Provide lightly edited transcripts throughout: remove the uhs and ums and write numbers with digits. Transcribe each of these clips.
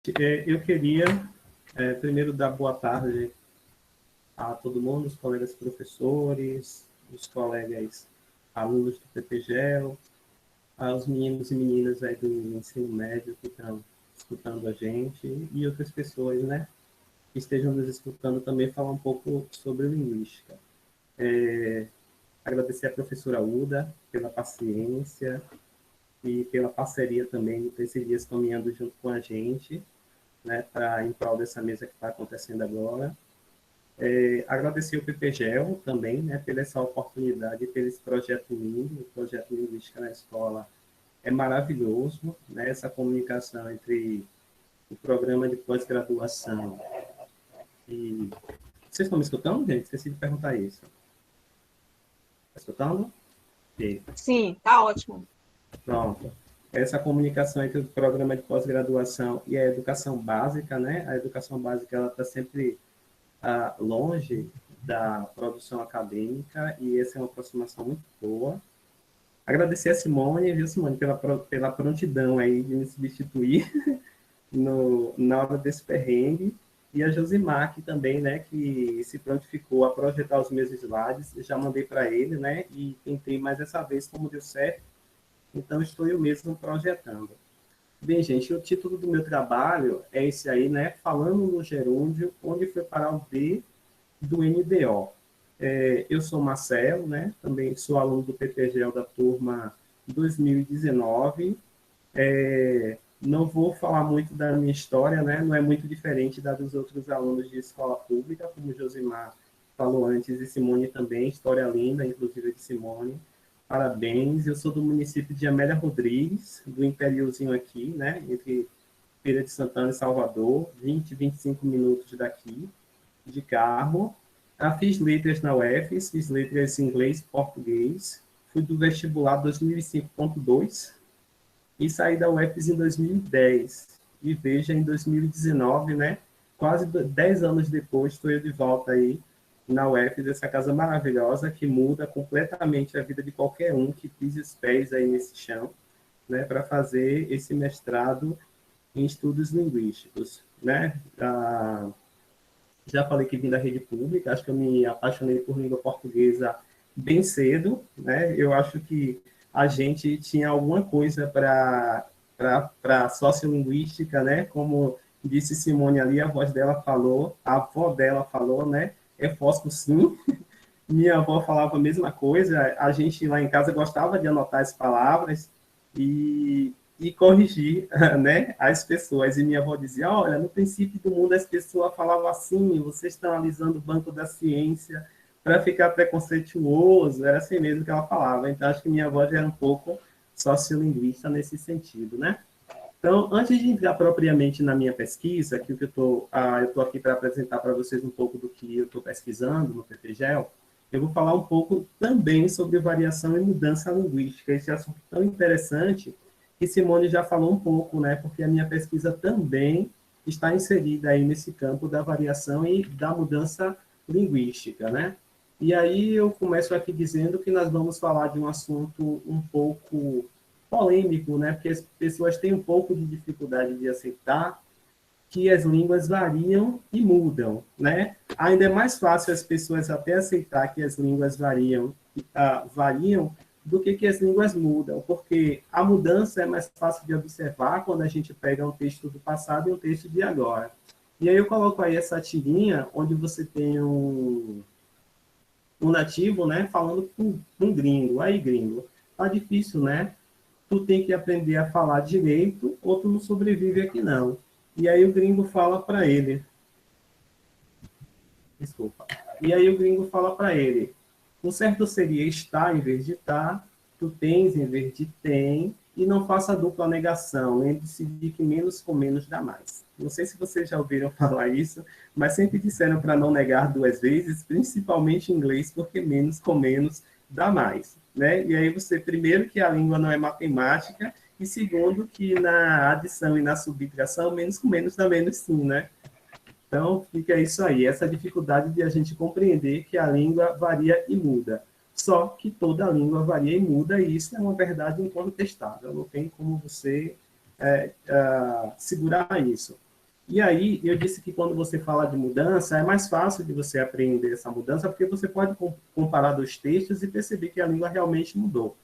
Eu queria, primeiro, dar boa tarde a todo mundo, os colegas professores, os colegas alunos do PPGEL, aos meninos e meninas aí do ensino médio que estão escutando a gente e outras pessoas, né, que estejam nos escutando também falar um pouco sobre linguística. Agradecer à professora Uda pela paciência e pela parceria também por esses dias caminhando junto com a gente, né, em prol dessa mesa que está acontecendo agora. Agradecer ao PPGEL também, né, pela essa oportunidade, pelo esse projeto lindo, o projeto Linguística na Escola é maravilhoso, né, essa comunicação entre o programa de pós-graduação e... Vocês estão me escutando, gente? Esqueci de perguntar isso. Está escutando? Sim, está ótimo. Pronto. Essa comunicação entre o programa de pós-graduação e a educação básica, né? A educação básica ela está sempre longe da produção acadêmica e essa é uma aproximação muito boa. Agradecer a Simone, viu, Simone, pela prontidão aí de me substituir na hora desse perrengue, e a Josimar, que também, né, que se prontificou a projetar os meus slides, já mandei para ele, né, e tentei mais essa vez, como deu certo, então estou eu mesmo projetando. Bem, gente, o título do meu trabalho é esse aí, né, Falando no Gerúndio, onde foi parar o B do NDO. Eu sou Marcelo, né, também sou aluno do PPGEL da turma 2019. Não vou falar muito da minha história, né, não é muito diferente da dos outros alunos de escola pública, como o Josimar falou antes, e Simone também, história linda, inclusive de Simone. Parabéns, eu sou do município de Amélia Rodrigues, do interiorzinho aqui, né, entre Feira de Santana e Salvador, 25 minutos daqui, de carro. Fiz letras na UFES, fiz letras em inglês e português, fui do vestibular 2005.2 e saí da UFES em 2010. E veja, em 2019, né, quase 10 anos depois, estou eu de volta aí na UFES, essa casa maravilhosa que muda completamente a vida de qualquer um que pise os pés aí nesse chão, né, para fazer esse mestrado em estudos linguísticos, né? Já falei que vim da rede pública, acho que eu me apaixonei por língua portuguesa bem cedo, né? Eu acho que a gente tinha alguma coisa para sociolinguística, né? Como disse Simone ali, a voz dela falou, a avó dela falou, né? É fósforo sim. Minha avó falava a mesma coisa, a gente lá em casa gostava de anotar as palavras e corrigir, né, as pessoas. E minha avó dizia, olha, no princípio do mundo as pessoas falavam assim, vocês estão analisando o banco da ciência para ficar preconceituoso, era assim mesmo que ela falava. Então, acho que minha avó já era um pouco sociolinguista nesse sentido, né? Então, antes de entrar propriamente na minha pesquisa, que eu estou aqui para apresentar para vocês um pouco do que eu estou pesquisando no PPGEL, eu vou falar um pouco também sobre variação e mudança linguística, esse assunto tão interessante que Simone já falou um pouco, né, porque a minha pesquisa também está inserida aí nesse campo da variação e da mudança linguística, né? E aí eu começo aqui dizendo que nós vamos falar de um assunto um pouco polêmico, né, porque as pessoas têm um pouco de dificuldade de aceitar que as línguas variam e mudam, né? Ainda é mais fácil as pessoas até aceitar que as línguas variam do que as línguas mudam, porque a mudança é mais fácil de observar quando a gente pega um texto do passado e um texto de agora. E aí eu coloco aí essa tirinha, onde você tem um nativo, né, falando com um gringo. Aí, gringo, tá difícil, né? Tu tem que aprender a falar direito ou tu não sobrevive aqui, não. E aí o gringo fala para ele, desculpa. E aí o gringo fala para ele, o certo seria estar em vez de estar, tu tens em vez de tem, e não faça dupla negação, lembre-se de que menos com menos dá mais. Não sei se vocês já ouviram falar isso, mas sempre disseram para não negar duas vezes, principalmente em inglês, porque menos com menos dá mais, né? E aí você, primeiro, que a língua não é matemática, e segundo, que na adição e na subtração, menos com menos dá menos sim, né? Então, fica isso aí, essa dificuldade de a gente compreender que a língua varia e muda. Só que toda língua varia e muda, e isso é uma verdade incontestável, não tem como você segurar isso. E aí, eu disse que quando você fala de mudança, é mais fácil de você aprender essa mudança, porque você pode comparar dois textos e perceber que a língua realmente mudou.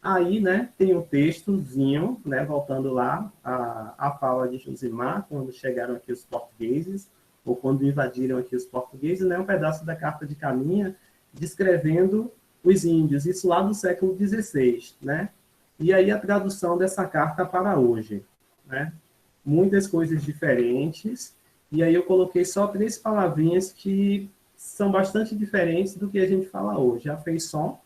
Aí, né, tem um textozinho, né, voltando lá, a fala de Josimar, quando chegaram aqui os portugueses, ou quando invadiram aqui os portugueses, né, um pedaço da Carta de Caminha, descrevendo os índios, isso lá do século XVI, né? E aí a tradução dessa carta para hoje, né? Muitas coisas diferentes, e aí eu coloquei só 3 palavrinhas que são bastante diferentes do que a gente fala hoje. Afeição,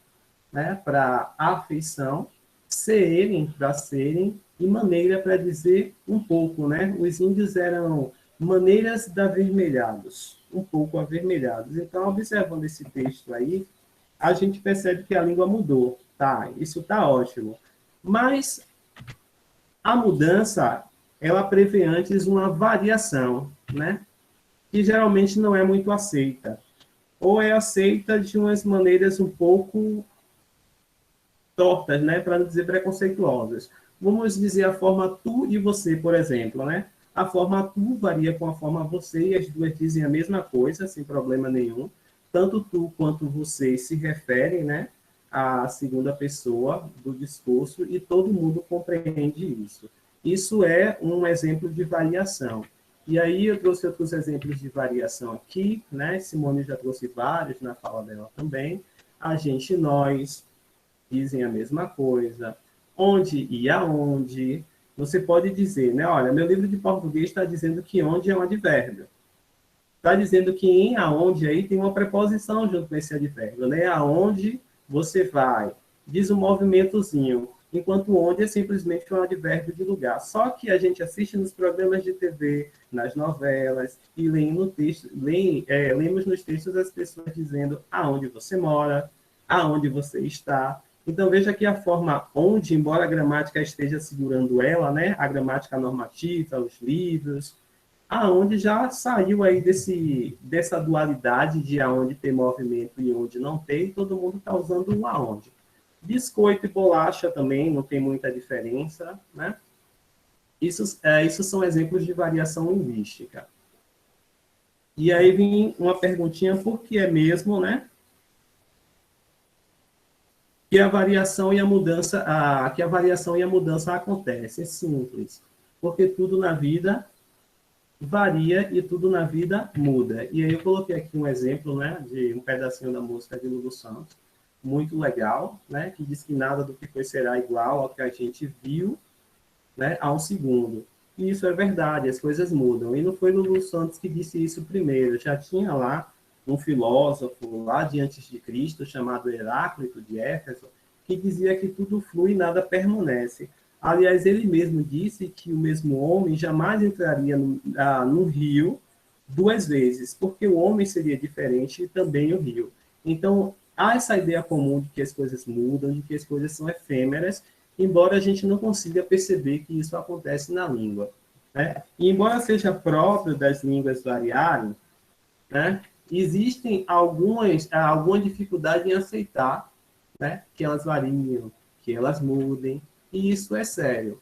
né, para afeição, serem para serem, e maneira para dizer um pouco, né? Os índios eram maneiras de avermelhados, um pouco avermelhados. Então, observando esse texto aí, a gente percebe que a língua mudou, tá? Isso tá ótimo. Mas a mudança, ela prevê antes uma variação, né? Que geralmente não é muito aceita. Ou é aceita de umas maneiras um pouco tortas, né, para não dizer preconceituosas. Vamos dizer a forma tu e você, por exemplo, né? A forma tu varia com a forma você e as duas dizem a mesma coisa, sem problema nenhum. Tanto tu quanto você se referem, né, à segunda pessoa do discurso e todo mundo compreende isso. Isso é um exemplo de variação. E aí eu trouxe outros exemplos de variação aqui, né? Simone já trouxe vários na fala dela também. A gente, nós, dizem a mesma coisa. Onde e aonde. Você pode dizer, né? Olha, meu livro de português está dizendo que onde é um advérbio. Está dizendo que em aonde aí tem uma preposição junto com esse advérbio, né? Aonde você vai. Diz um movimentozinho. Enquanto onde é simplesmente um advérbio de lugar. Só que a gente assiste nos programas de TV, nas novelas, e lemos nos textos as pessoas dizendo aonde você mora, aonde você está. Então, veja que a forma onde, embora a gramática esteja segurando ela, né, a gramática normativa, os livros, aonde já saiu aí dessa dualidade de aonde tem movimento e onde não tem, todo mundo está usando o aonde. Biscoito e bolacha também não tem muita diferença, né? Isso são exemplos de variação linguística. E aí vem uma perguntinha, por que é mesmo, né? Que a variação e a mudança acontecem. É simples, porque tudo na vida varia e tudo na vida muda. E aí eu coloquei aqui um exemplo, né, de um pedacinho da música de Lulu Santos, muito legal, né, que diz que nada do que foi será igual ao que a gente viu, né, há um segundo. E isso é verdade, as coisas mudam. E não foi Lulu Santos que disse isso primeiro, já tinha lá um filósofo lá de antes de Cristo, chamado Heráclito de Éfeso, que dizia que tudo flui e nada permanece. Aliás, ele mesmo disse que o mesmo homem jamais entraria no rio 2 vezes, porque o homem seria diferente e também o rio. Então, há essa ideia comum de que as coisas mudam, de que as coisas são efêmeras, embora a gente não consiga perceber que isso acontece na língua, né? E embora seja próprio das línguas variarem, né, existem alguma dificuldade em aceitar, né, que elas variam, que elas mudem, e isso é sério.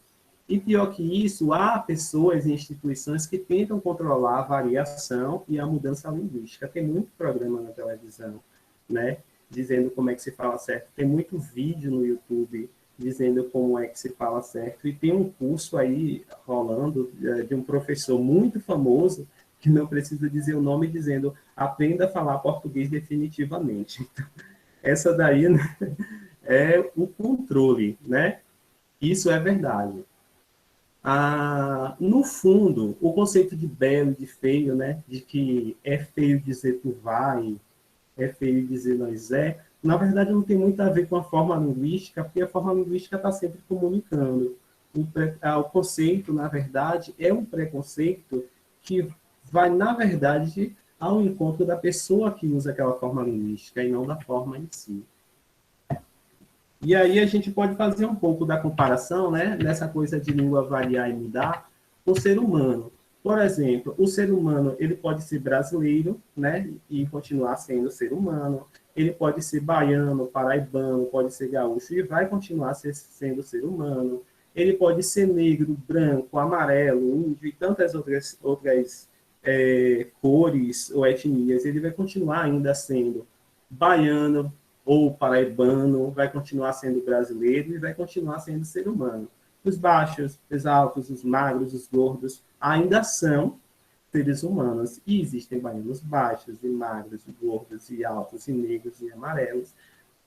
E pior que isso, há pessoas e instituições que tentam controlar a variação e a mudança linguística. Tem muito programa na televisão, né, dizendo como é que se fala certo. Tem muito vídeo no YouTube dizendo como é que se fala certo. E tem um curso aí rolando de um professor muito famoso, que não precisa dizer o nome, dizendo aprenda a falar português definitivamente. Então, essa daí, né, é o controle, né? Isso é verdade. No fundo, o conceito de belo e de feio, né, de que é feio dizer tu vai, é feio dizer nós é, na verdade não tem muito a ver com a forma linguística, porque a forma linguística está sempre comunicando. O conceito, na verdade, é um preconceito que vai, na verdade, ao encontro da pessoa que usa aquela forma linguística e não da forma em si. E aí a gente pode fazer um pouco da comparação, né, nessa coisa de língua variar e mudar, com o ser humano. Por exemplo, o ser humano, ele pode ser brasileiro, né, e continuar sendo ser humano. Ele pode ser baiano, paraibano, pode ser gaúcho e vai continuar sendo ser humano. ele pode ser negro, branco, amarelo, índio e tantas outras cores ou etnias. Ele vai continuar ainda sendo baiano ou paraibano, vai continuar sendo brasileiro e vai continuar sendo ser humano. Os baixos, os altos, os magros, os gordos, ainda são seres humanos. E existem baianos baixos e magros, e gordos e altos e negros e amarelos.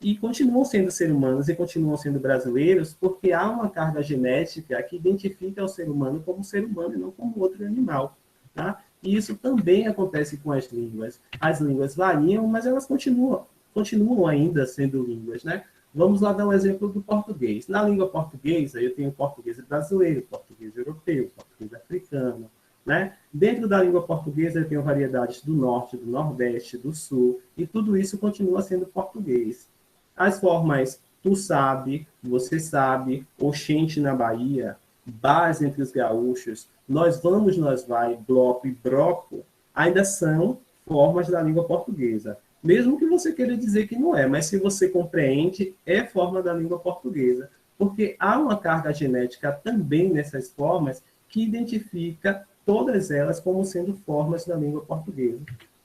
E continuam sendo seres humanos e continuam sendo brasileiros porque há uma carga genética que identifica o ser humano como ser humano e não como outro animal. Tá? E isso também acontece com as línguas. As línguas variam, mas elas continuam ainda sendo línguas, né? Vamos lá dar um exemplo do português. Na língua portuguesa, eu tenho português brasileiro, português europeu, português africano, né? Dentro da língua portuguesa, eu tenho variedades do norte, do nordeste, do sul, e tudo isso continua sendo português. As formas tu sabe, você sabe, oxente na Bahia, base entre os gaúchos, nós vamos, nós vai, bloco e broco, ainda são formas da língua portuguesa. Mesmo que você queira dizer que não é, mas se você compreende, é forma da língua portuguesa. Porque há uma carga genética também nessas formas que identifica todas elas como sendo formas da língua portuguesa,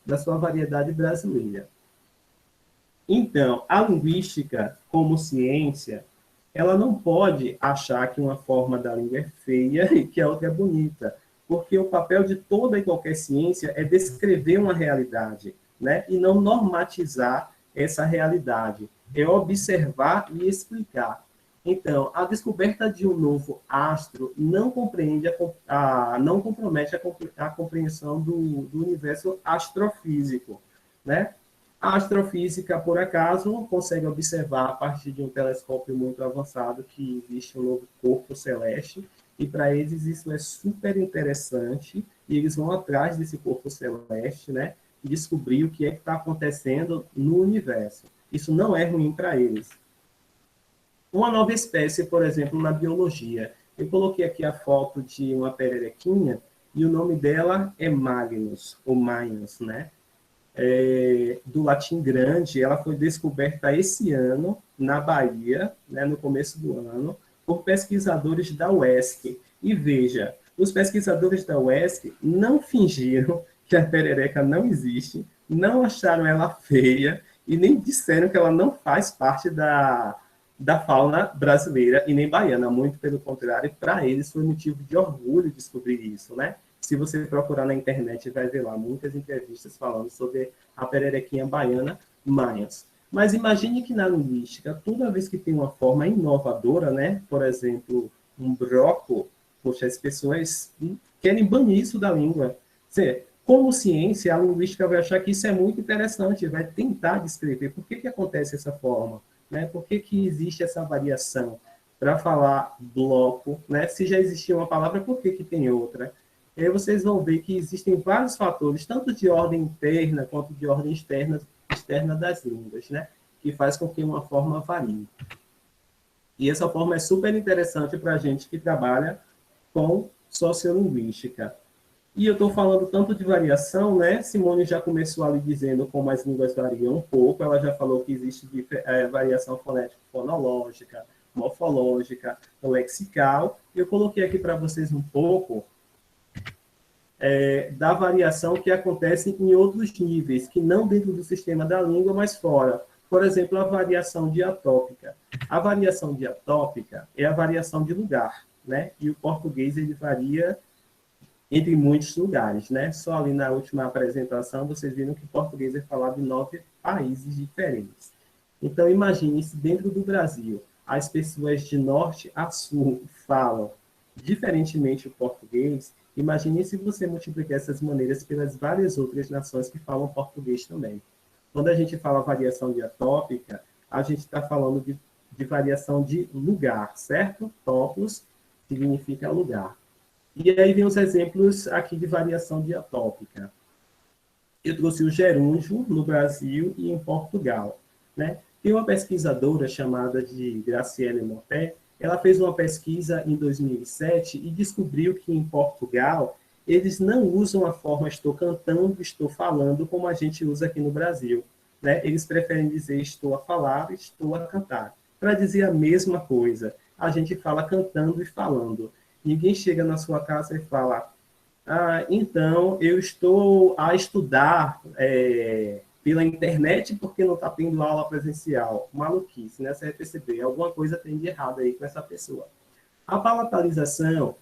da sua variedade brasileira. Então, a linguística, como ciência, ela não pode achar que uma forma da língua é feia e que a outra é bonita, porque o papel de toda e qualquer ciência é descrever uma realidade, né? E não normatizar essa realidade, é observar e explicar. Então, a descoberta de um novo astro não não compromete a compreensão do universo astrofísico, né? A astrofísica, por acaso, consegue observar a partir de um telescópio muito avançado que existe um novo corpo celeste, e para eles isso é super interessante, e eles vão atrás desse corpo celeste, né, e descobrir o que é que está acontecendo no universo. Isso não é ruim para eles. Uma nova espécie, por exemplo, na biologia. Eu coloquei aqui a foto de uma pererequinha, e o nome dela é Magnus, ou Magnus, né? Do latim grande, ela foi descoberta esse ano, na Bahia, né, no começo do ano, por pesquisadores da UESC. E veja, os pesquisadores da UESC não fingiram que a perereca não existe, não acharam ela feia e nem disseram que ela não faz parte da fauna brasileira e nem baiana. Muito pelo contrário, para eles foi motivo de orgulho descobrir isso, né? Se você procurar na internet, vai ver lá muitas entrevistas falando sobre a pererequinha baiana Mayans. Mas imagine que na linguística, toda vez que tem uma forma inovadora, né? Por exemplo, um broco, poxa, as pessoas querem banir isso da língua. Como ciência, a linguística vai achar que isso é muito interessante, vai tentar descrever por que acontece essa forma, né? Por que existe essa variação? Para falar bloco, né? Se já existia uma palavra, por que tem outra? E aí vocês vão ver que existem vários fatores, tanto de ordem interna quanto de ordem externa das línguas, né? Que faz com que uma forma varie. E essa forma é super interessante para a gente que trabalha com sociolinguística. E eu estou falando tanto de variação, né? Simone já começou ali dizendo como as línguas variam um pouco, ela já falou que existe variação fonético-fonológica, morfológica, lexical. Eu coloquei aqui para vocês um pouco da variação que acontece em outros níveis, que não dentro do sistema da língua, mas fora. Por exemplo, a variação diatópica. A variação diatópica é a variação de lugar, né? E o português ele varia entre muitos lugares, né? Só ali na última apresentação vocês viram que o português é falado em 9 países diferentes. Então, imagine se dentro do Brasil as pessoas de norte a sul falam diferentemente o português. Imagine se você multiplicar essas maneiras pelas várias outras nações que falam português também. Quando a gente fala variação diatópica, a gente está falando de variação de lugar, certo? Topos significa lugar. E aí vem os exemplos aqui de variação diatópica. Eu trouxe o gerúndio no Brasil e em Portugal, né? Tem uma pesquisadora chamada de Graciele Moté. Ela fez uma pesquisa em 2007 e descobriu que em Portugal eles não usam a forma estou cantando, estou falando, como a gente usa aqui no Brasil, né? Eles preferem dizer estou a falar, estou a cantar, para dizer a mesma coisa. a gente fala cantando e falando. Ninguém chega na sua casa e fala, então, eu estou a estudar pela internet porque não está tendo aula presencial. Maluquice, né? Você vai perceber, alguma coisa tem de errado aí com essa pessoa. A palatalização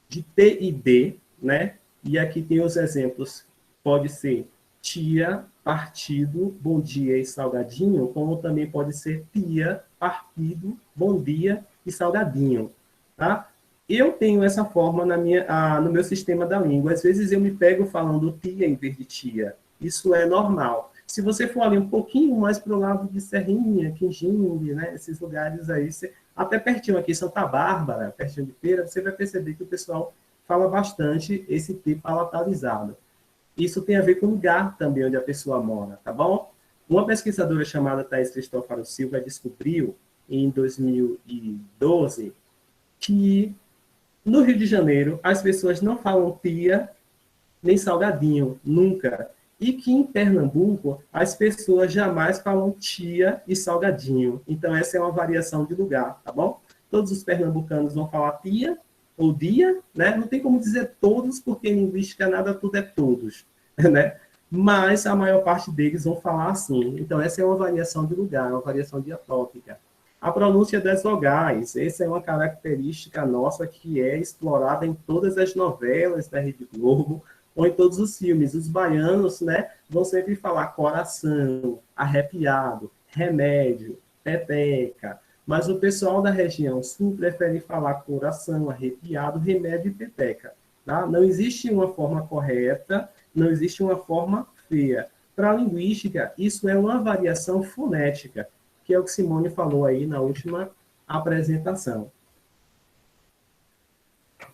de T e D, né? E aqui tem os exemplos. Pode ser tia, partido, bom dia e salgadinho, como também pode ser tia, partido, bom dia e salgadinho, tá? Eu tenho essa forma no meu sistema da língua. Às vezes eu me pego falando tia em vez de tia. Isso é normal. Se você for ali um pouquinho mais para o lado de Serrinha, Quinjingue, né? Esses lugares aí, até pertinho aqui, Santa Bárbara, pertinho de Feira, você vai perceber que o pessoal fala bastante esse T palatalizado. Isso tem a ver com o lugar também onde a pessoa mora, tá bom? Uma pesquisadora chamada Thaís Cristófaro Silva descobriu, em 2012, que no Rio de Janeiro as pessoas não falam tia nem salgadinho, nunca. E que em Pernambuco as pessoas jamais falam tia e salgadinho. Então essa é uma variação de lugar, tá bom? Todos os pernambucanos vão falar tia ou dia, né? Não tem como dizer todos, porque em linguística nada tudo é todos, né? Mas a maior parte deles vão falar assim. Então essa é uma variação de lugar, uma variação diatópica. A pronúncia das vogais, essa é uma característica nossa que é explorada em todas as novelas da Rede Globo, ou em todos os filmes. Os baianos, né, vão sempre falar coração, arrepiado, remédio, peteca. Mas o pessoal da região sul prefere falar coração, arrepiado, remédio e peteca. Tá? Não existe uma forma correta, não existe uma forma feia. Para a linguística, isso é uma variação fonética, que é o que Simone falou aí na última apresentação.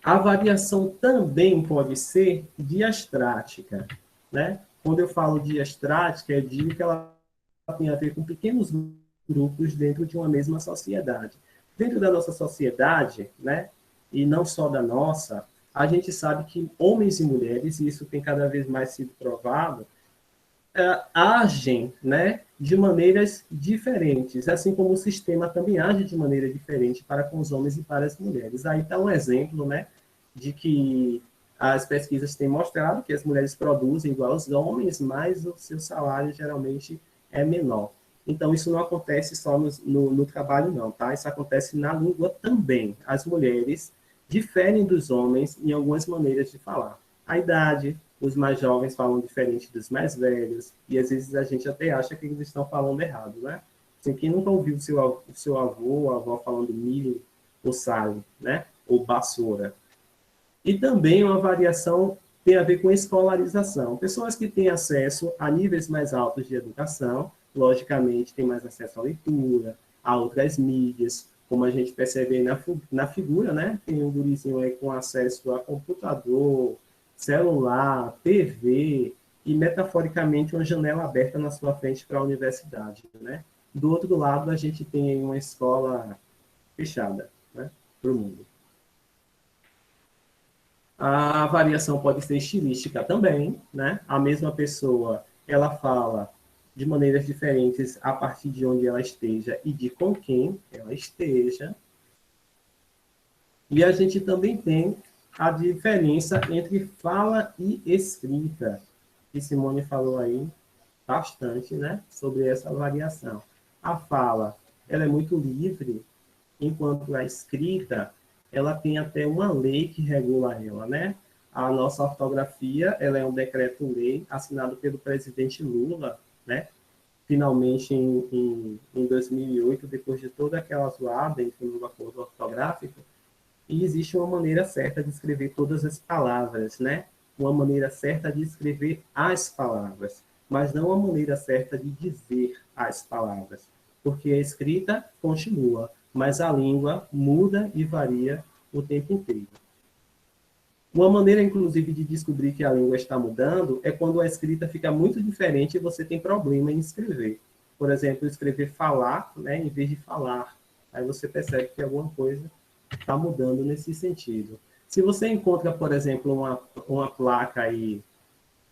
A variação também pode ser diastrática, né? Quando eu falo diastrática, eu digo que ela tem a ver com pequenos grupos dentro de uma mesma sociedade. Dentro da nossa sociedade, né, e não só da nossa, a gente sabe que homens e mulheres, e isso tem cada vez mais sido provado, agem, né, de maneiras diferentes, assim como o sistema também age de maneira diferente para com os homens e para as mulheres. Aí está um exemplo, né, de que as pesquisas têm mostrado que as mulheres produzem igual aos homens, mas o seu salário geralmente é menor. Então, isso não acontece só no trabalho, não, tá? Isso acontece na língua também. As mulheres diferem dos homens em algumas maneiras de falar. A idade, os mais jovens falam diferente dos mais velhos, e às vezes a gente até acha que eles estão falando errado, né? Assim, quem nunca ouviu o seu avô ou avó falando milho ou sale, né? Ou vassoura. E também uma variação tem a ver com escolarização. Pessoas que têm acesso a níveis mais altos de educação, logicamente, têm mais acesso à leitura, a outras mídias, como a gente percebe aí na figura, né? Tem um gurizinho aí com acesso a computador, celular, TV e, metaforicamente, uma janela aberta na sua frente para a universidade, né? Do outro lado, a gente tem uma escola fechada, né? Para o mundo. A variação pode ser estilística também, né? A mesma pessoa, ela fala de maneiras diferentes a partir de onde ela esteja e de com quem ela esteja. E a gente também tem a diferença entre fala e escrita, que Simone falou aí bastante, né? Sobre essa variação. A fala, ela é muito livre, enquanto a escrita, ela tem até uma lei que regula ela, né? A nossa ortografia, ela é um decreto-lei assinado pelo presidente Lula, né? Finalmente, em 2008, depois de toda aquela zoada entre o acordo ortográfico, e existe uma maneira certa de escrever todas as palavras, né? Uma maneira certa de escrever as palavras, mas não uma maneira certa de dizer as palavras, porque a escrita continua, mas a língua muda e varia o tempo inteiro. Uma maneira, inclusive, de descobrir que a língua está mudando é quando a escrita fica muito diferente e você tem problema em escrever. Por exemplo, escrever falar, né, em vez de falar. Aí você percebe que alguma coisa está mudando nesse sentido. Se você encontra, por exemplo, uma placa aí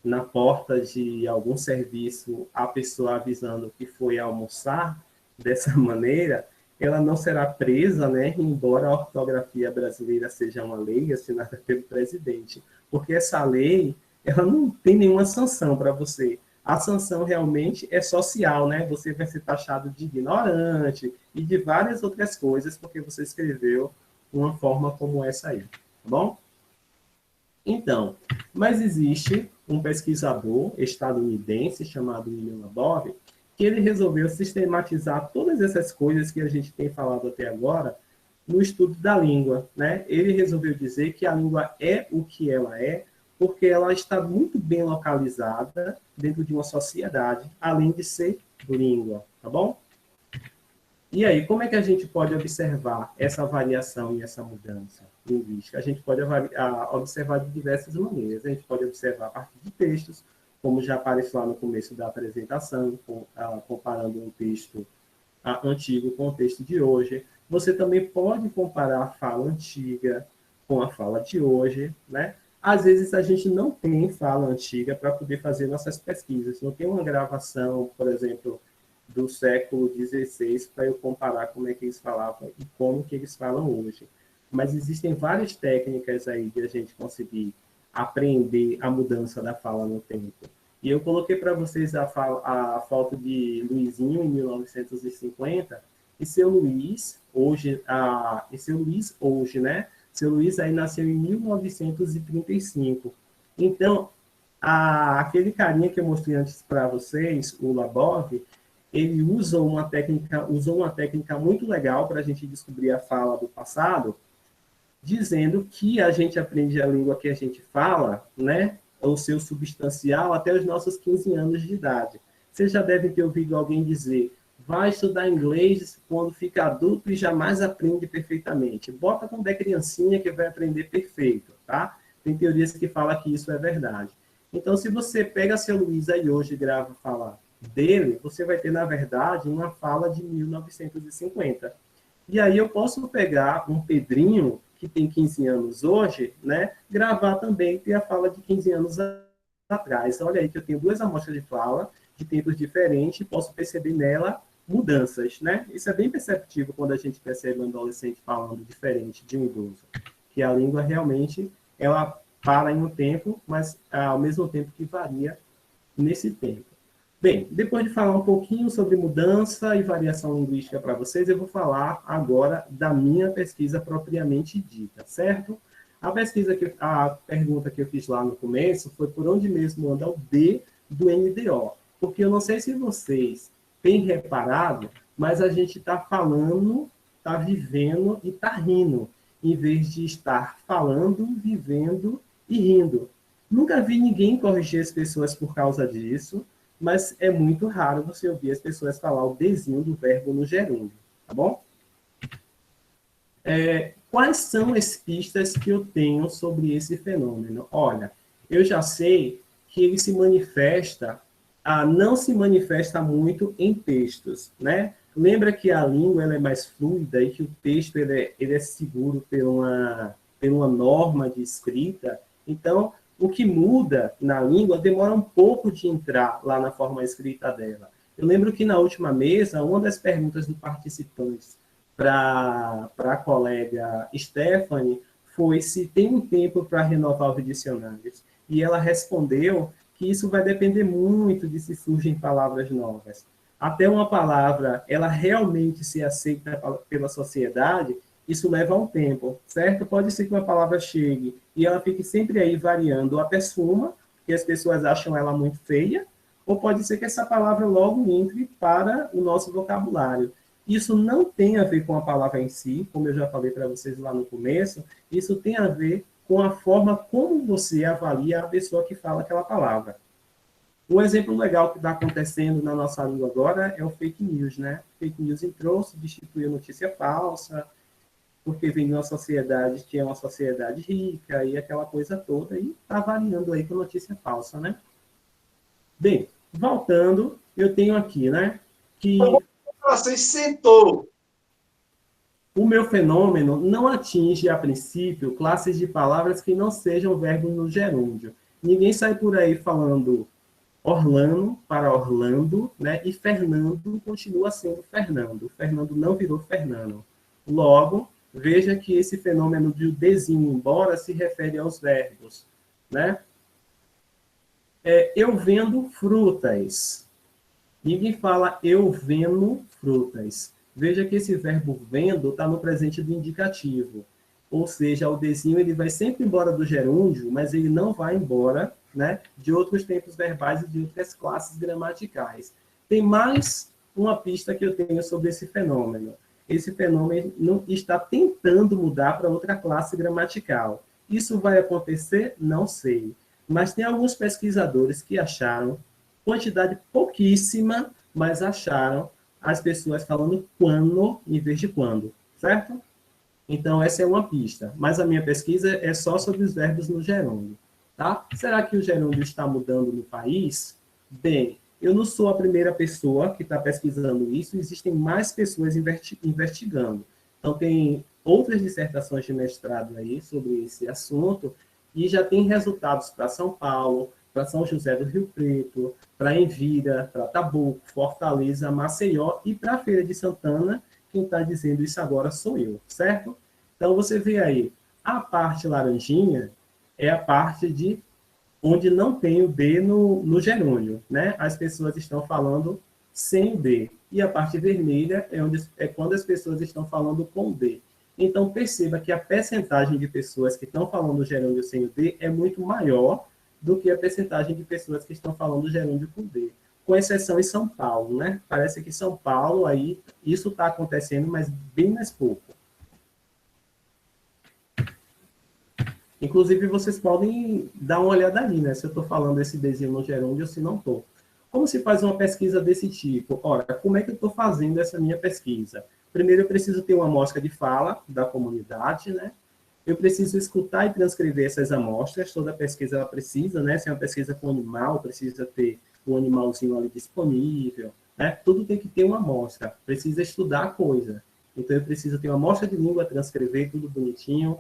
na porta de algum serviço, a pessoa avisando que foi almoçar dessa maneira, ela não será presa, né, embora a ortografia brasileira seja uma lei assinada pelo presidente, porque essa lei, ela não tem nenhuma sanção para você. A sanção realmente é social, né? Você vai ser taxado de ignorante e de várias outras coisas, porque você escreveu uma forma como essa aí, tá bom? Então, mas existe um pesquisador estadunidense chamado William Labov, que ele resolveu sistematizar todas essas coisas que a gente tem falado até agora no estudo da língua, né? Ele resolveu dizer que a língua é o que ela é, porque ela está muito bem localizada dentro de uma sociedade, além de ser língua, tá bom? E aí, como é que a gente pode observar essa variação e essa mudança linguística? A gente pode observar de diversas maneiras. A gente pode observar a partir de textos, como já apareceu lá no começo da apresentação, comparando um texto antigo com o texto de hoje. Você também pode comparar a fala antiga com a fala de hoje, né? Às vezes a gente não tem fala antiga para poder fazer nossas pesquisas. Não tem uma gravação, por exemplo, do século XVI para eu comparar como é que eles falavam e como que eles falam hoje. Mas existem várias técnicas aí de a gente conseguir aprender a mudança da fala no tempo. E eu coloquei para vocês a foto de Luizinho em 1950 e seu Luiz hoje, né? Seu Luiz aí nasceu em 1935. Então, aquele carinha que eu mostrei antes para vocês, o Labov, ele usou uma técnica muito legal para a gente descobrir a fala do passado, dizendo que a gente aprende a língua que a gente fala, né, o seu substancial, até os nossos 15 anos de idade. Vocês já devem ter ouvido alguém dizer, vai estudar inglês quando fica adulto e jamais aprende perfeitamente. Bota quando é criancinha que vai aprender perfeito, tá? Tem teorias que falam que isso é verdade. Então, se você pega seu Luiz aí hoje e grava falar dele, você vai ter, na verdade, uma fala de 1950. E aí eu posso pegar um Pedrinho, que tem 15 anos hoje, né, gravar também, ter a fala de 15 anos atrás. Olha aí que eu tenho duas amostras de fala, de tempos diferentes, e posso perceber nela mudanças, né? Isso é bem perceptível quando a gente percebe um adolescente falando diferente de um idoso, que a língua realmente, ela para em um tempo, mas ao mesmo tempo que varia nesse tempo. Bem, depois de falar um pouquinho sobre mudança e variação linguística para vocês, eu vou falar agora da minha pesquisa propriamente dita, certo? A pergunta que eu fiz lá no começo foi por onde mesmo anda o D do NDO, porque eu não sei se vocês têm reparado, mas a gente está falando, está vivendo e está rindo, em vez de estar falando, vivendo e rindo. Nunca vi ninguém corrigir as pessoas por causa disso, mas é muito raro você ouvir as pessoas falar o Dzinho do verbo no gerúndio, tá bom? Quais são as pistas que eu tenho sobre esse fenômeno? Olha, eu já sei que ele se manifesta, não se manifesta muito em textos, né? Lembra que a língua ela é mais fluida e que o texto ele é seguro por uma norma de escrita. Então, o que muda na língua demora um pouco de entrar lá na forma escrita dela. Eu lembro que na última mesa, uma das perguntas do participantes para a colega Stephanie foi se tem um tempo para renovar os dicionários. E ela respondeu que isso vai depender muito de se surgem palavras novas. Até uma palavra ela realmente ser aceita pela sociedade, isso leva um tempo, certo? Pode ser que uma palavra chegue e ela fique sempre aí variando a persona, que as pessoas acham ela muito feia, ou pode ser que essa palavra logo entre para o nosso vocabulário. Isso não tem a ver com a palavra em si, como eu já falei para vocês lá no começo, isso tem a ver com a forma como você avalia a pessoa que fala aquela palavra. Um exemplo legal que está acontecendo na nossa língua agora é o fake news, né? Fake news entrou, substituiu notícia falsa, porque vem de uma sociedade que é uma sociedade rica e aquela coisa toda, e está variando aí com notícia falsa, né? Bem, voltando, eu tenho aqui, né, que você sentou. O meu fenômeno não atinge, a princípio, classes de palavras que não sejam verbos no gerúndio. Ninguém sai por aí falando Orlando para Orlando, né? E Fernando continua sendo Fernando. Fernando não virou Fernando. Logo, veja que esse fenômeno de desinho embora se refere aos verbos, né? Eu vendo frutas. Ninguém fala eu vendo frutas. Veja que esse verbo vendo está no presente do indicativo. Ou seja, o desinho ele vai sempre embora do gerúndio, mas ele não vai embora, né, de outros tempos verbais e de outras classes gramaticais. Tem mais uma pista que eu tenho sobre esse fenômeno. Esse fenômeno não está tentando mudar para outra classe gramatical. Isso vai acontecer? Não sei. Mas tem alguns pesquisadores que acharam, quantidade pouquíssima, mas acharam as pessoas falando quando em vez de quando, certo? Então, essa é uma pista. Mas a minha pesquisa é só sobre os verbos no gerúndio. Tá? Será que o gerúndio está mudando no país? Bem, eu não sou a primeira pessoa que está pesquisando isso, existem mais pessoas investigando. Então, tem outras dissertações de mestrado aí sobre esse assunto, e já tem resultados para São Paulo, para São José do Rio Preto, para Envira, para Tabuco, Fortaleza, Maceió e para a Feira de Santana. Quem está dizendo isso agora sou eu, certo? Então, você vê aí, a parte laranjinha é a parte de onde não tem o D no gerúndio, né? As pessoas estão falando sem o D. E a parte vermelha é quando as pessoas estão falando com o D. Então, perceba que a percentagem de pessoas que estão falando o gerúndio sem o D é muito maior do que a percentagem de pessoas que estão falando o gerúndio com D. Com exceção em São Paulo, né? Parece que São Paulo, aí, isso está acontecendo, mas bem mais pouco. Inclusive, vocês podem dar uma olhada ali, né? Se eu estou falando esse desenho no gerúndio ou se não estou. Como se faz uma pesquisa desse tipo? Ora, como é que eu estou fazendo essa minha pesquisa? Primeiro, eu preciso ter uma amostra de fala da comunidade, né? Eu preciso escutar e transcrever essas amostras. Toda pesquisa ela precisa, né? Se é uma pesquisa com animal, precisa ter um animalzinho ali disponível, né? Tudo tem que ter uma amostra. Precisa estudar a coisa. Então, eu preciso ter uma amostra de língua, transcrever tudo bonitinho,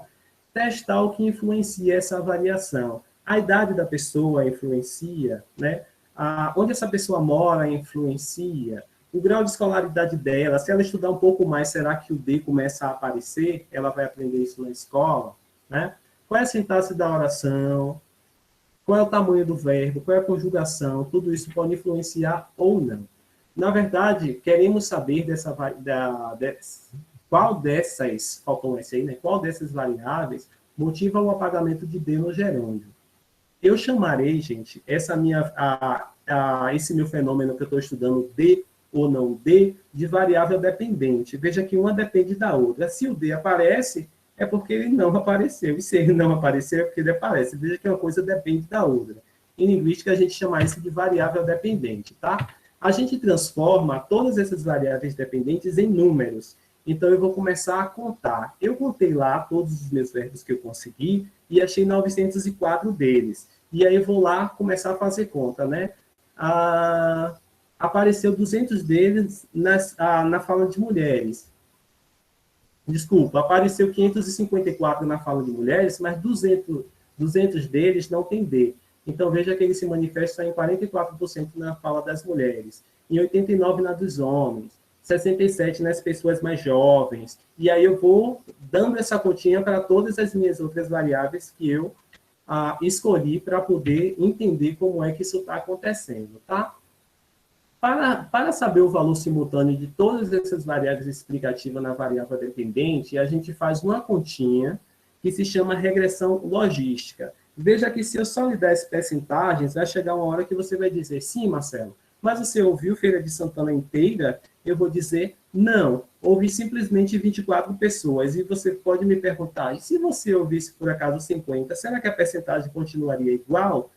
testar o que influencia essa variação. A idade da pessoa influencia, né? Onde essa pessoa mora influencia, o grau de escolaridade dela, se ela estudar um pouco mais, será que o D começa a aparecer? Ela vai aprender isso na escola, né? Qual é a sintaxe da oração? Qual é o tamanho do verbo? Qual é a conjugação? Tudo isso pode influenciar ou não. Na verdade, queremos saber qual dessas, faltou esse aí, né? Qual dessas variáveis motiva o apagamento de D no gerúndio. Eu chamarei, gente, esse meu fenômeno que eu estou estudando, D ou não D, de variável dependente. Veja que uma depende da outra. Se o D aparece, é porque ele não apareceu. E se ele não apareceu, é porque ele aparece. Veja que uma coisa depende da outra. Em linguística, a gente chama isso de variável dependente, tá? A gente transforma todas essas variáveis dependentes em números. Então, eu vou começar a contar. Eu contei lá todos os meus verbos que eu consegui e achei 904 deles. E aí, eu vou lá começar a fazer conta, né? Apareceu 200 deles na fala de mulheres. Desculpa, apareceu 554 na fala de mulheres, mas 200 deles não tem D. Então, veja que ele se manifesta em 44% na fala das mulheres, em 89% na dos homens, 67% nas pessoas mais jovens. E aí eu vou dando essa continha para todas as minhas outras variáveis que eu escolhi para poder entender como é que isso está acontecendo, tá? Para saber o valor simultâneo de todas essas variáveis explicativas na variável dependente, a gente faz uma continha que se chama regressão logística. Veja que se eu só lhe der as percentagens, vai chegar uma hora que você vai dizer, sim, Marcelo, mas você ouviu Feira de Santana inteira? Eu vou dizer, não, ouvi simplesmente 24 pessoas. E você pode me perguntar, e se você ouvisse por acaso 50, será que a percentagem continuaria igual?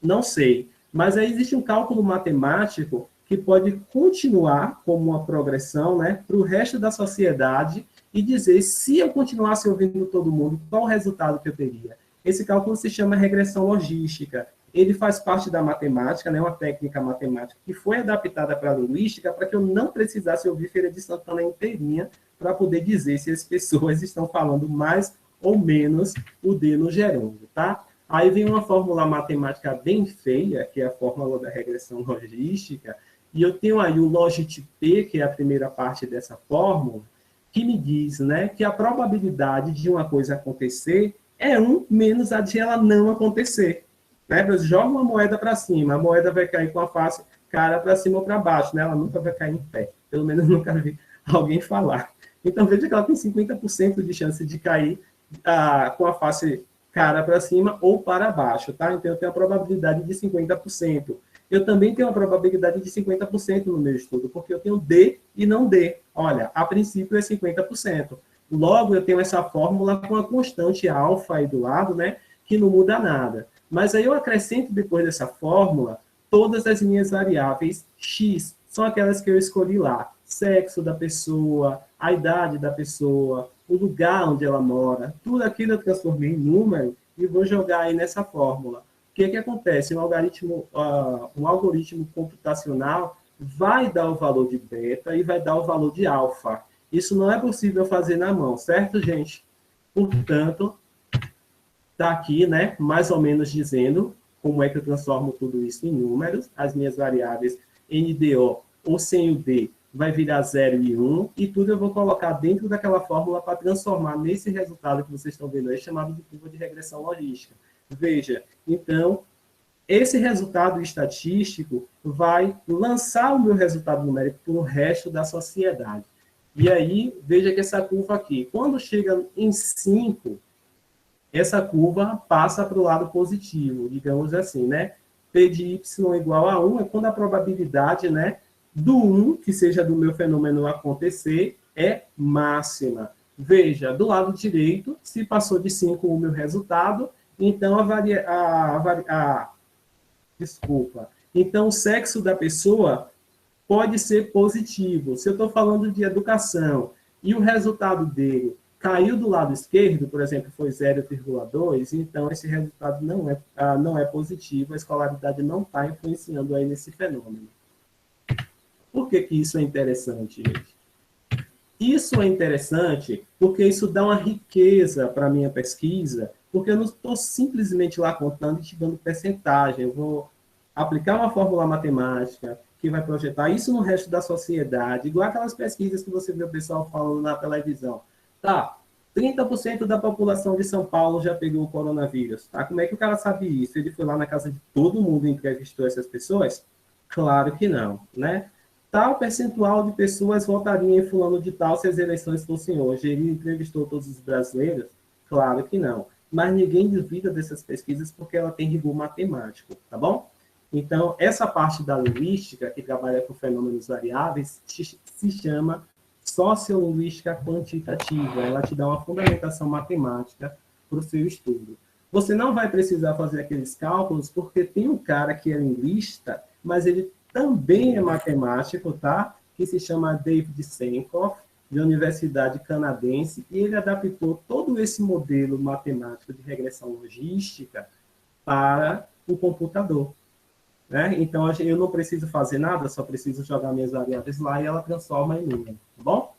Não sei. Mas aí existe um cálculo matemático que pode continuar como uma progressão, né, para o resto da sociedade e dizer, se eu continuasse ouvindo todo mundo, qual o resultado que eu teria? Esse cálculo se chama regressão logística. Ele faz parte da matemática, né, uma técnica matemática que foi adaptada para a linguística para que eu não precisasse ouvir Feira de Santana inteirinha para poder dizer se as pessoas estão falando mais ou menos o D no gerúndio, tá? Aí vem uma fórmula matemática bem feia, que é a fórmula da regressão logística, e eu tenho aí o logit P, que é a primeira parte dessa fórmula, que me diz, né, que a probabilidade de uma coisa acontecer é 1 menos a de ela não acontecer. Né? Você joga uma moeda para cima, a moeda vai cair com a face cara para cima ou para baixo, né? Ela nunca vai cair em pé. Pelo menos nunca vi alguém falar. Então, veja que ela tem 50% de chance de cair com a face cara para cima ou para baixo, tá? Então, eu tenho a probabilidade de 50%. Eu também tenho a probabilidade de 50% no meu estudo, porque eu tenho D e não D. Olha, a princípio é 50%. Logo, eu tenho essa fórmula com a constante alfa aí do lado, né? Que não muda nada. Mas aí eu acrescento depois dessa fórmula todas as minhas variáveis X, são aquelas que eu escolhi lá. Sexo da pessoa, a idade da pessoa, o lugar onde ela mora, tudo aquilo eu transformei em número e vou jogar aí nessa fórmula. O que acontece? Um algoritmo computacional vai dar o valor de beta e vai dar o valor de alfa. Isso não é possível fazer na mão, certo, gente? Portanto, está aqui, né, mais ou menos dizendo como é que eu transformo tudo isso em números. As minhas variáveis NDO ou sem o D vai virar 0 e 1, e tudo eu vou colocar dentro daquela fórmula para transformar nesse resultado que vocês estão vendo aí, chamado de curva de regressão logística. Veja, então, esse resultado estatístico vai lançar o meu resultado numérico para o resto da sociedade. E aí, veja que essa curva aqui, quando chega em 5, essa curva passa para o lado positivo, digamos assim, né? P de y igual a 1 é quando a probabilidade, né, do 1, que seja do meu fenômeno acontecer, é máxima. Veja, do lado direito, se passou de 5 o meu resultado, então então o sexo da pessoa pode ser positivo. Se eu estou falando de educação e o resultado dele caiu do lado esquerdo, por exemplo, foi 0,2, então esse resultado não é positivo, a escolaridade não está influenciando aí nesse fenômeno. Por que isso é interessante, gente? Isso é interessante porque isso dá uma riqueza para a minha pesquisa, porque eu não estou simplesmente lá contando e te dando percentagem, eu vou aplicar uma fórmula matemática que vai projetar isso no resto da sociedade, igual aquelas pesquisas que você vê o pessoal falando na televisão. Tá, 30% da população de São Paulo já pegou o coronavírus. Tá? Como é que o cara sabe isso? Ele foi lá na casa de todo mundo e entrevistou essas pessoas? Claro que não, né? Tal percentual de pessoas votaria em fulano de tal se as eleições fossem hoje. Ele entrevistou todos os brasileiros? Claro que não. Mas ninguém duvida dessas pesquisas porque ela tem rigor matemático, tá bom? Então, essa parte da linguística, que trabalha com fenômenos variáveis, se chama sociolinguística quantitativa. Ela te dá uma fundamentação matemática para o seu estudo. Você não vai precisar fazer aqueles cálculos, porque tem um cara que é linguista, mas ele também é matemático, tá? Que se chama David Sankoff, de Universidade Canadense, e ele adaptou todo esse modelo matemático de regressão logística para o computador. Né? Então, eu não preciso fazer nada, só preciso jogar minhas variáveis lá e ela transforma em número, tá bom?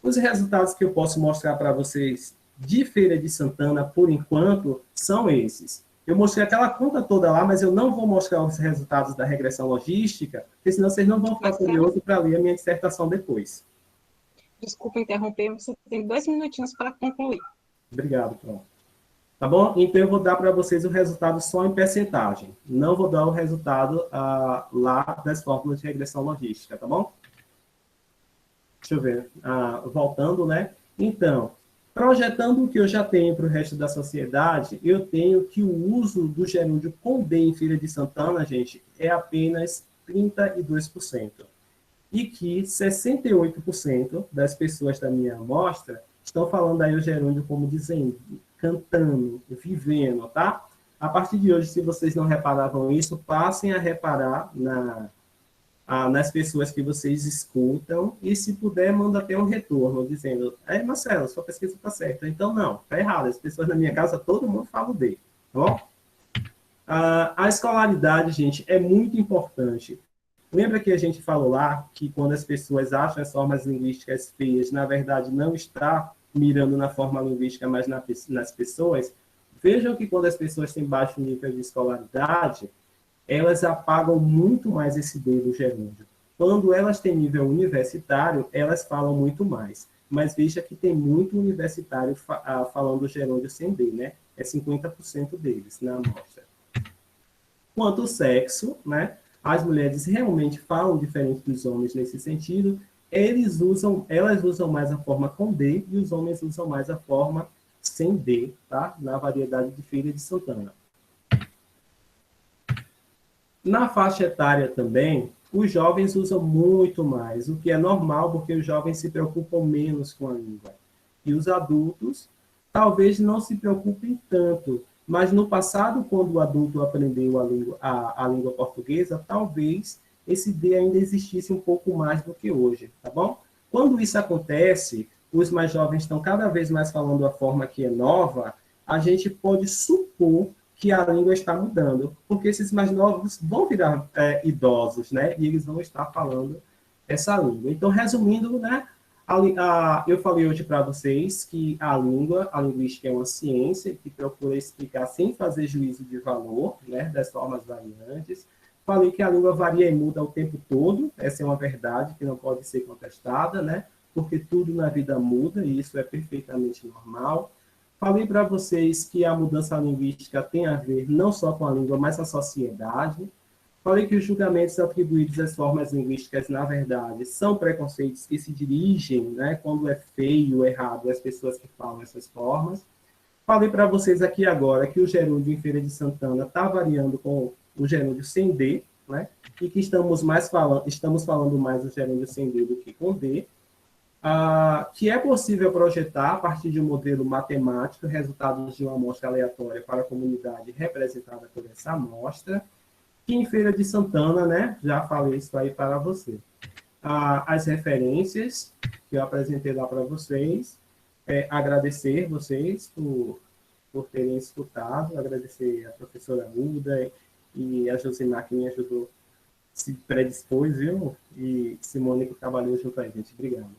Os resultados que eu posso mostrar para vocês de Feira de Santana, por enquanto, são esses. Eu mostrei aquela conta toda lá, mas eu não vou mostrar os resultados da regressão logística, porque senão vocês não vão ficar curiosos para ler a minha dissertação depois. Desculpa interromper, mas você tem 2 minutinhos para concluir. Obrigado, pronto. Tá bom? Então, eu vou dar para vocês o resultado só em percentagem. Não vou dar o resultado lá das fórmulas de regressão logística, tá bom? Deixa eu ver. Voltando, né? Então, projetando o que eu já tenho para o resto da sociedade, eu tenho que o uso do gerúndio com D em Feira de Santana, gente, é apenas 32%. E que 68% das pessoas da minha amostra estão falando aí o gerúndio como dizendo, cantando, vivendo, tá? A partir de hoje, se vocês não reparavam isso, passem a reparar nas pessoas que vocês escutam e, se puder, manda até um retorno, dizendo, Marcelo, sua pesquisa está certa. Então, não, está errado. As pessoas na minha casa, todo mundo fala o D, tá bom? A escolaridade, gente, é muito importante. Lembra que a gente falou lá que quando as pessoas acham as formas linguísticas feias, na verdade, não está mirando na forma linguística, mas nas pessoas? Vejam que quando as pessoas têm baixo nível de escolaridade, elas apagam muito mais esse D do gerúndio. Quando elas têm nível universitário, elas falam muito mais. Mas veja que tem muito universitário falando gerúndio sem D, né? É 50% deles na amostra. Quanto ao sexo, né? As mulheres realmente falam diferente dos homens nesse sentido. Elas usam mais a forma com D e os homens usam mais a forma sem D, tá? Na variedade de Feira de Santana. Na faixa etária também, os jovens usam muito mais, o que é normal porque os jovens se preocupam menos com a língua. E os adultos talvez não se preocupem tanto, mas no passado, quando o adulto aprendeu a língua portuguesa, talvez esse D ainda existisse um pouco mais do que hoje, tá bom? Quando isso acontece, os mais jovens estão cada vez mais falando a forma que é nova, a gente pode supor que a língua está mudando, porque esses mais novos vão virar idosos, né? E eles vão estar falando essa língua. Então, resumindo, né? Eu falei hoje para vocês que a linguística é uma ciência que procura explicar sem fazer juízo de valor, né? Das formas variantes. Falei que a língua varia e muda o tempo todo, essa é uma verdade que não pode ser contestada, né? Porque tudo na vida muda e isso é perfeitamente normal. Falei para vocês que a mudança linguística tem a ver não só com a língua, mas com a sociedade. Falei que os julgamentos atribuídos às formas linguísticas, na verdade, são preconceitos que se dirigem, né, quando é feio, errado, às pessoas que falam essas formas. Falei para vocês aqui agora que o gerúndio em Feira de Santana está variando com o gerúndio sem D, né, e que estamos falando mais do gerúndio sem D do que com D. Que é possível projetar, a partir de um modelo matemático, resultados de uma amostra aleatória para a comunidade representada por essa amostra, que em Feira de Santana, né, já falei isso aí para você. As referências que eu apresentei lá para vocês, agradecer vocês por terem escutado, agradecer a professora Uda e a Josimar que me ajudou, se predispôs, viu? E Simone que trabalhou junto a gente. Obrigado.